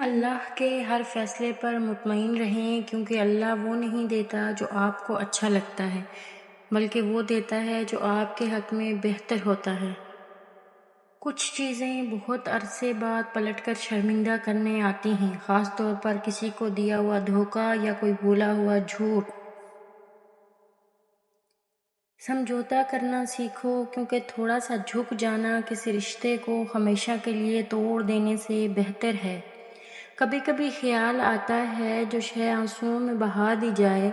اللہ کے ہر فیصلے پر مطمئن رہیں، کیونکہ اللہ وہ نہیں دیتا جو آپ کو اچھا لگتا ہے، بلکہ وہ دیتا ہے جو آپ کے حق میں بہتر ہوتا ہے۔ کچھ چیزیں بہت عرصے بعد پلٹ کر شرمندہ کرنے آتی ہیں، خاص طور پر کسی کو دیا ہوا دھوکہ یا کوئی بھولا ہوا جھوٹ۔ سمجھوتا کرنا سیکھو، کیونکہ تھوڑا سا جھک جانا کسی رشتے کو ہمیشہ کے لیے توڑ دینے سے بہتر ہے۔ کبھی کبھی خیال آتا ہے جو شے آنسوؤں میں بہا دی جائے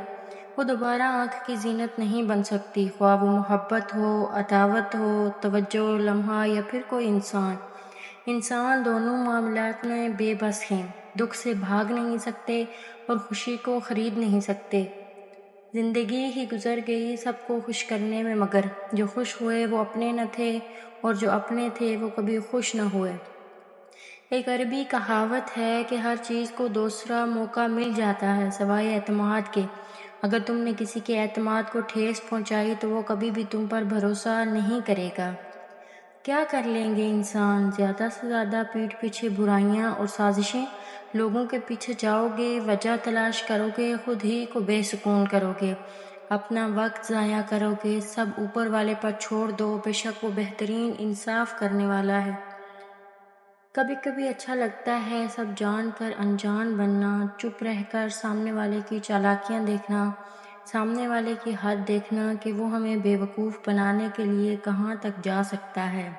وہ دوبارہ آنکھ کی زینت نہیں بن سکتی، خواہ وہ محبت ہو، عداوت ہو، توجہ لمحہ یا پھر کوئی انسان۔ انسان دونوں معاملات میں بے بس ہیں، دکھ سے بھاگ نہیں سکتے اور خوشی کو خرید نہیں سکتے۔ زندگی ہی گزر گئی سب کو خوش کرنے میں، مگر جو خوش ہوئے وہ اپنے نہ تھے اور جو اپنے تھے وہ کبھی خوش نہ ہوئے۔ ایک عربی کہاوت ہے کہ ہر چیز کو دوسرا موقع مل جاتا ہے سوائے اعتماد کے۔ اگر تم نے کسی کے اعتماد کو ٹھیس پہنچائی تو وہ کبھی بھی تم پر بھروسہ نہیں کرے گا۔ کیا کر لیں گے انسان؟ زیادہ سے زیادہ پیٹھ پیچھے برائیاں اور سازشیں۔ لوگوں کے پیچھے جاؤ گے، وجہ تلاش کرو گے، خود ہی کو بے سکون کرو گے، اپنا وقت ضائع کرو گے۔ سب اوپر والے پر چھوڑ دو، بے شک وہ بہترین انصاف کرنے والا ہے۔ کبھی کبھی اچھا لگتا ہے سب جان کر انجان بننا، چپ رہ کر سامنے والے کی چالاکیاں دیکھنا، سامنے والے کی حد دیکھنا کہ وہ ہمیں بے وقوف بنانے کے لیے کہاں تک جا سکتا ہے۔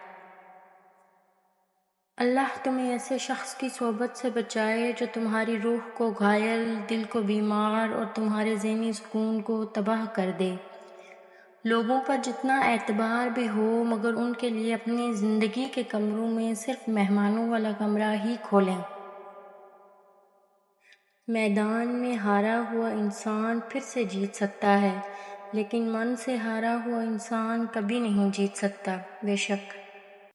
اللہ تمہیں ایسے شخص کی صحبت سے بچائے جو تمہاری روح کو گھائل، دل کو بیمار اور تمہارے ذہنی سکون کو تباہ کر دے۔ لوگوں پر جتنا اعتبار بھی ہو، مگر ان کے لیے اپنی زندگی کے کمروں میں صرف مہمانوں والا کمرہ ہی کھولیں۔ میدان میں ہارا ہوا انسان پھر سے جیت سکتا ہے، لیکن من سے ہارا ہوا انسان کبھی نہیں جیت سکتا۔ بے شک